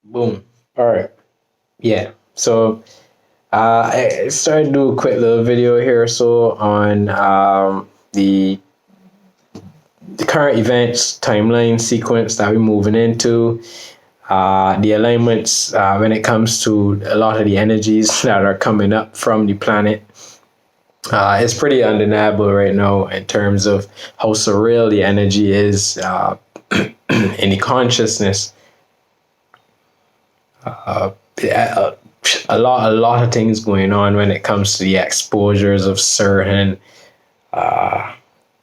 Boom. All right. Yeah. So I started to do a quick little video here or so on the current events timeline sequence that we're moving into. The alignments when it comes to a lot of the energies that are coming up from the planet. It's pretty undeniable right now in terms of how surreal the energy is in the consciousness. Yeah, a lot of things going on when it comes to the exposures of certain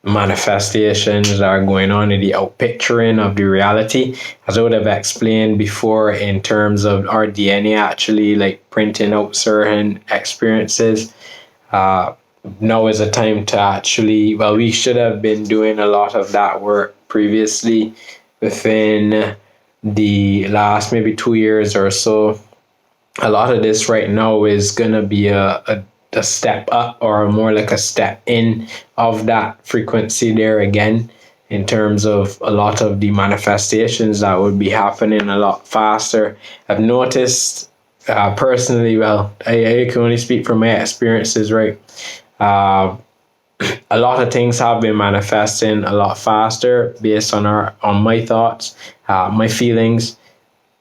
manifestations that are going on in the outpicturing of the reality, as I would have explained before, in terms of our DNA actually like printing out certain experiences. Now is a time to actually, well, we should have been doing a lot of that work previously within the last maybe 2 years or so. A lot of this right now is going to be a step up, or more like a step in of that frequency there again, in terms of a lot of the manifestations that would be happening a lot faster. I've noticed personally, well, I can only speak from my experiences, right? Uh, a lot of things have been manifesting a lot faster based on my thoughts, my feelings,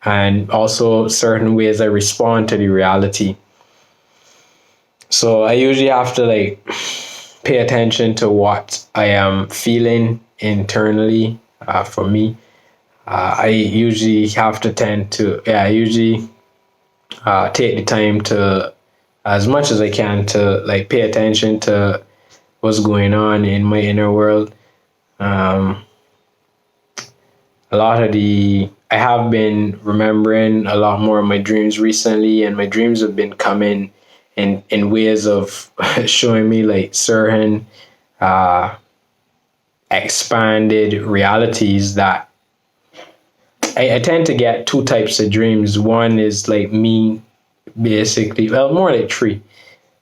and also certain ways I respond to the reality. So I usually have to like pay attention to what I am feeling internally. For me, I usually have to tend to, I usually take the time to, as much as I can, to like pay attention to what's going on in my inner world. Um, a lot of I have been remembering a lot more of my dreams recently, and my dreams have been coming in ways of showing me like certain uh, expanded realities that I tend to get two types of dreams. One is like me, basically, well, more like three.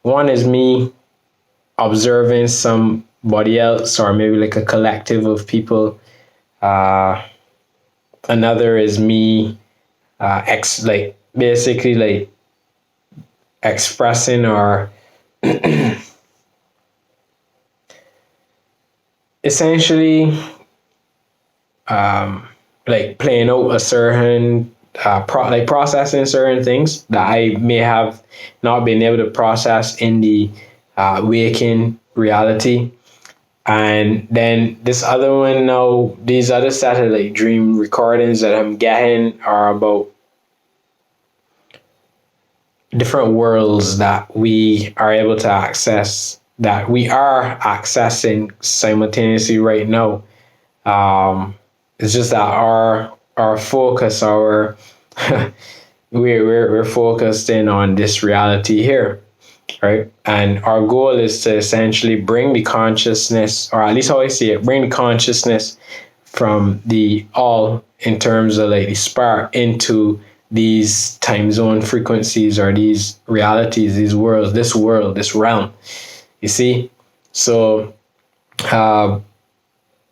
One is me observing somebody else, or maybe like a collective of people. Uh, Another is me, like basically like expressing or essentially like playing out a certain like processing certain things that I may have not been able to process in the waking reality. And then this other one now, these other satellite dream recordings that I'm getting are about different worlds that we are able to access, that we are accessing simultaneously right now. It's just that our focus, our we're focused in on this reality here, right? And our goal is to essentially bring the consciousness, or at least how I see it, bring the consciousness from the all, in terms of like the spark, into these time zone frequencies, or these realities, these worlds, this realm. You see? So a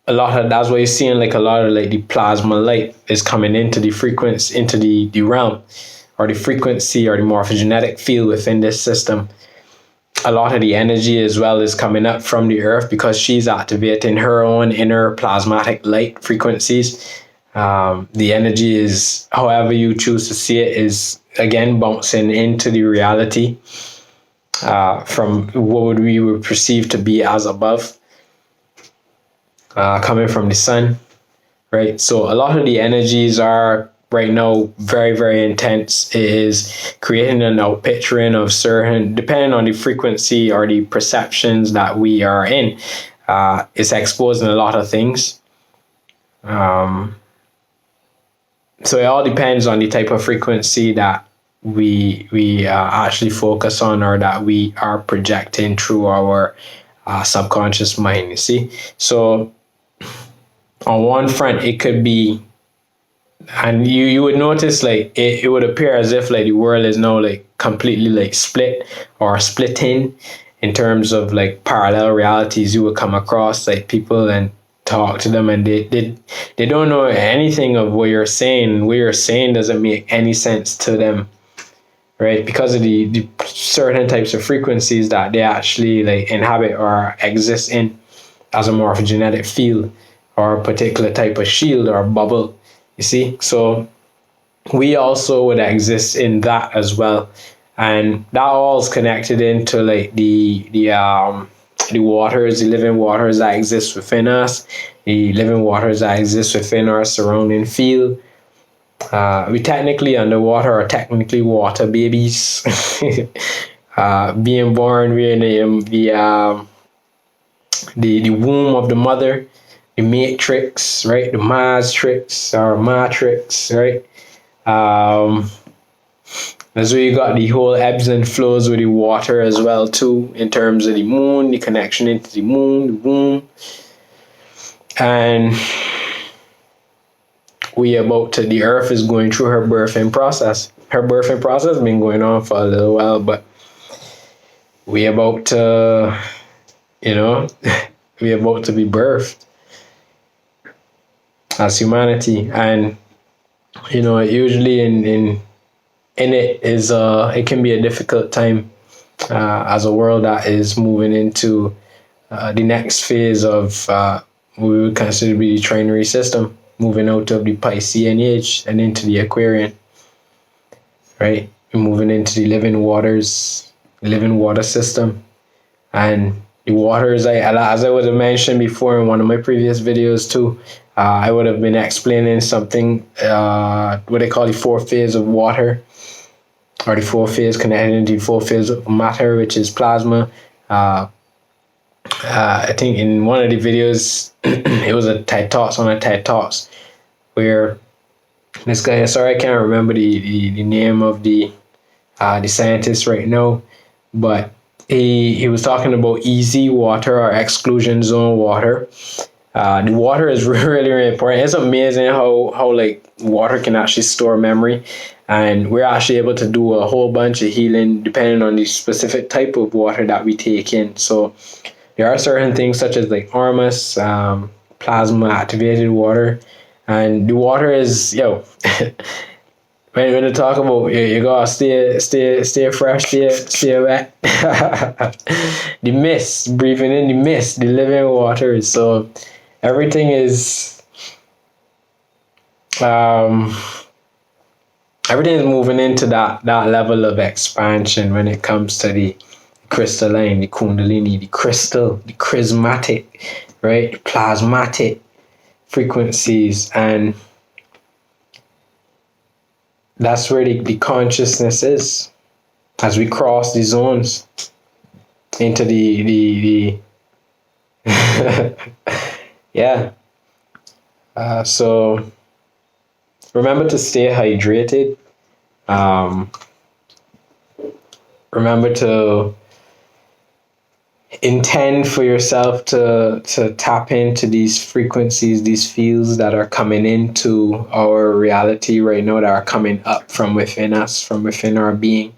lot of that's why you're seeing like a lot of like the plasma light is coming into the frequency, into the realm, or the frequency, or the morphogenetic field within this system. A lot of the energy as well is coming up from the earth, because she's activating her own inner plasmatic light frequencies. The energy is, however you choose to see it, is again bouncing into the reality from what we would perceive to be as above, coming from the sun, right? So a lot of the energies are right now very, very intense. It is creating an outpicturing of certain, depending on the frequency or the perceptions that we are in, it's exposing a lot of things. So it all depends on the type of frequency that we actually focus on, or that we are projecting through our subconscious mind. You see, so on one front, it could be, and you would notice like it would appear as if like the world is now like completely like split, or splitting, in terms of like parallel realities. You would come across like people and talk to them, and they don't know anything of what you're saying. What you're saying doesn't make any sense to them, right? Because of the certain types of frequencies that they actually like inhabit or exist in as a morphogenetic field or a particular type of shield or bubble. You see, so we also would exist in that as well, and that all is connected into like the waters, the living waters that exist within us, the living waters that exist within our surrounding field. We technically underwater are technically water babies. Being born, we're in the womb of the mother, the matrix, right? The matrix or matrix, right? That's where you got the whole ebbs and flows with the water as well too, in terms of the moon, the connection into the moon, the womb, and the earth is going through her birthing process. Her birthing process has been going on for a little while, but we about to, we about to be birthed as humanity. And usually in it is it can be a difficult time as a world that is moving into the next phase of what we would consider to be the trinary system, moving out of the Piscean age and into the Aquarian, right? We're moving into the living waters, the living water system. And the waters, as I would have mentioned before in one of my previous videos too, I would have been explaining something, what they call the fourth phase of water, or the fourth phase connected to the fourth phase of matter, which is plasma. I think in one of the videos, it was a TED Talks on a TED Talks, where this guy, sorry, I can't remember the name of the scientist right now, but he was talking about easy water or exclusion zone water. The water is really, really important. It's amazing how like water can actually store memory, and we're actually able to do a whole bunch of healing depending on the specific type of water that we take in. So there are certain things such as like Ormus, plasma activated water, and the water is when you talk about you gotta stay fresh, stay wet. The mist, breathing in the mist, the living water. So everything is moving into that level of expansion when it comes to the crystalline, the kundalini, the crystal, the charismatic, right, the plasmatic frequencies, and that's where the consciousness is as we cross the zones into the yeah. So remember to stay hydrated. Remember to intend for yourself to tap into these frequencies, these fields that are coming into our reality right now, that are coming up from within us, from within our being.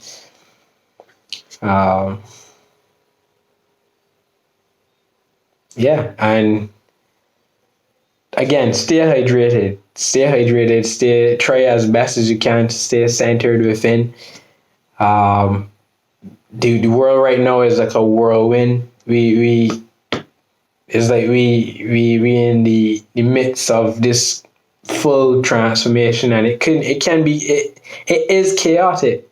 And again, stay hydrated, try as best as you can to stay centered within. The world right now is like a whirlwind. We it's like we in the midst of this full transformation, and it is chaotic,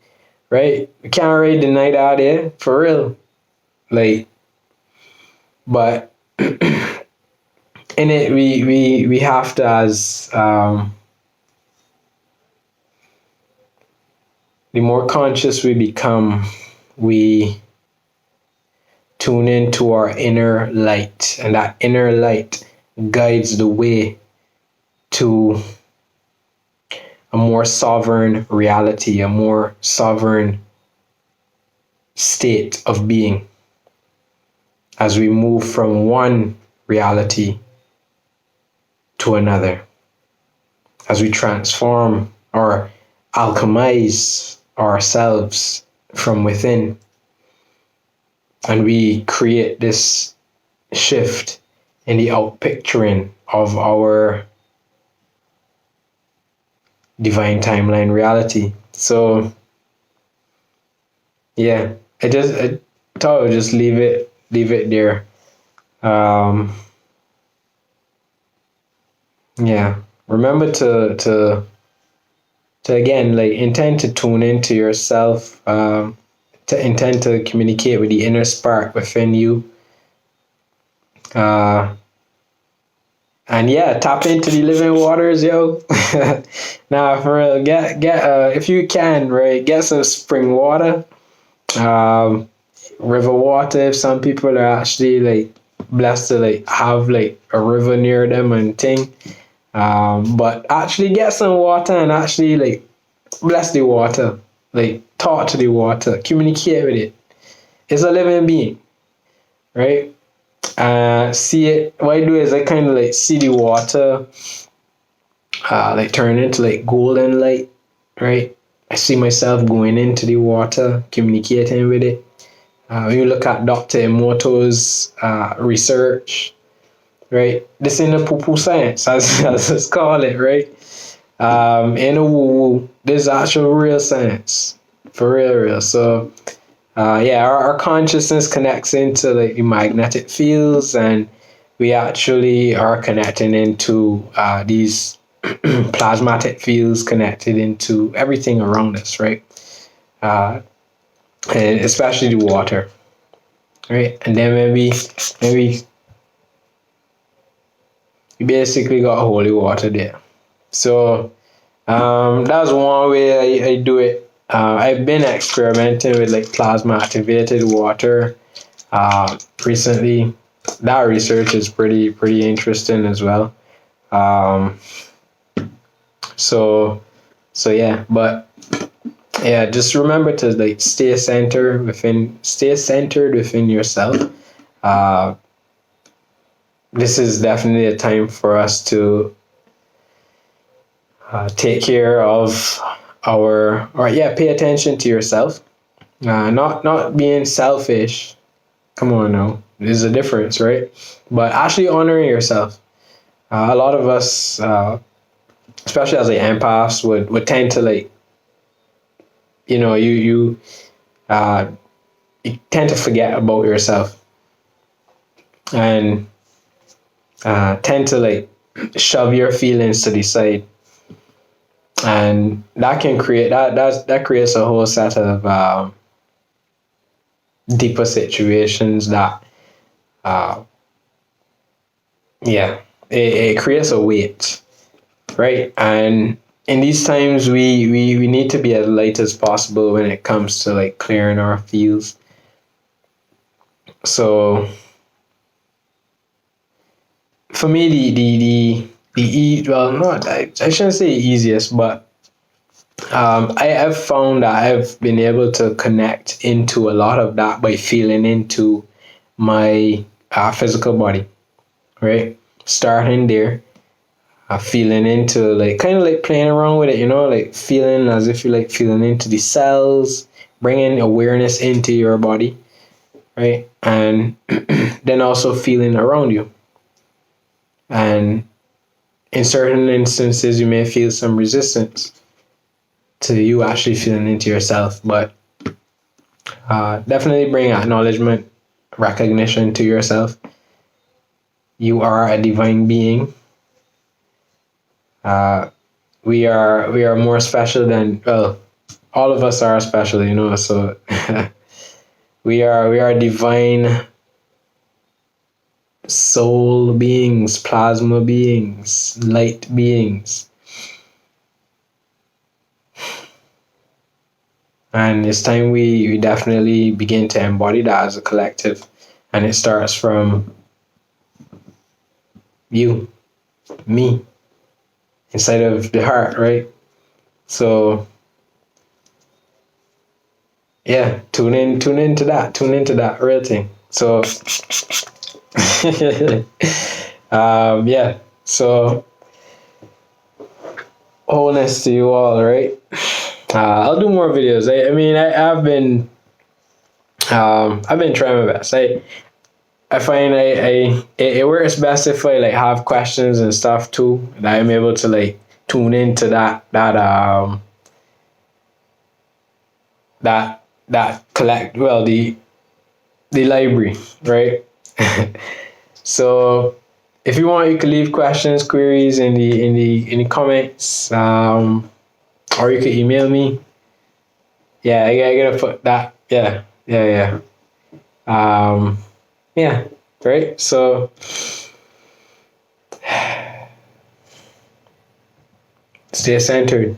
right? We can't really deny that there for real, like, but in it we have to, as the more conscious we become, we tune into our inner light, and that inner light guides the way to a more sovereign reality, a more sovereign state of being, as we move from one reality to another, as we transform or alchemize ourselves from within, and we create this shift in the outpicturing of our divine timeline reality. So yeah, I thought I would just leave it there. Yeah, remember to again, like, intend to tune into yourself, to intend to communicate with the inner spark within you, and yeah, tap into the living waters, yo. Now, for real, get if you can, right, get some spring water, um, river water. If some people are actually like blessed to like have like a river near them and thing, but actually get some water and actually like bless the water, like talk to the water, communicate with it. It's a living being, right? See it. What I do is I kind of like see the water, like turn into like golden light, right? I see myself going into the water, communicating with it. When you look at Dr. Emoto's research, right? This ain't a poo-poo science, as it's called it, right? Ain't a woo-woo. This is actual real science, for real. So, yeah, our consciousness connects into like the magnetic fields, and we actually are connecting into these plasmatic fields, connected into everything around us, right? And especially the water, right? And then maybe you basically got holy water there. So that's one way I do it. I've been experimenting with like plasma activated water recently. That research is pretty interesting as well. So yeah, but yeah, just remember to like stay centered within yourself. This is definitely a time for us to take care of pay attention to yourself. Not being selfish. Come on now, there's a difference, right? But actually honoring yourself. A lot of us, especially as like empaths, would tend to like, you tend to forget about yourself, and tend to like shove your feelings to the side, and that can create that creates a whole set of deeper situations that it creates a weight, right? And in these times we need to be as light as possible when it comes to like clearing our fields. So for me, I shouldn't say easiest, but I have found that I've been able to connect into a lot of that by feeling into my physical body, right? Starting there, feeling into like kind of like playing around with it, like feeling as if you're like feeling into the cells, bringing awareness into your body, right? And then also feeling around you. And in certain instances, you may feel some resistance to you actually feeling into yourself, but definitely bring acknowledgement, recognition to yourself. You are a divine being. We are more special than, well, all of us are special, so we are divine soul beings, plasma beings, light beings. And it's time we definitely begin to embody that as a collective. And it starts from you, me, inside of the heart, right? So yeah, tune into that real thing. So yeah, so wholeness to you all, right? I'll do more videos. I've been trying my best. I find it works best if I like have questions and stuff too, that I'm able to like tune into that collect, well, the library, right? So if you want, you can leave questions, queries in the comments, or you can email me. Yeah, I gotta put that. Yeah, yeah, yeah. Yeah, right. So stay centered.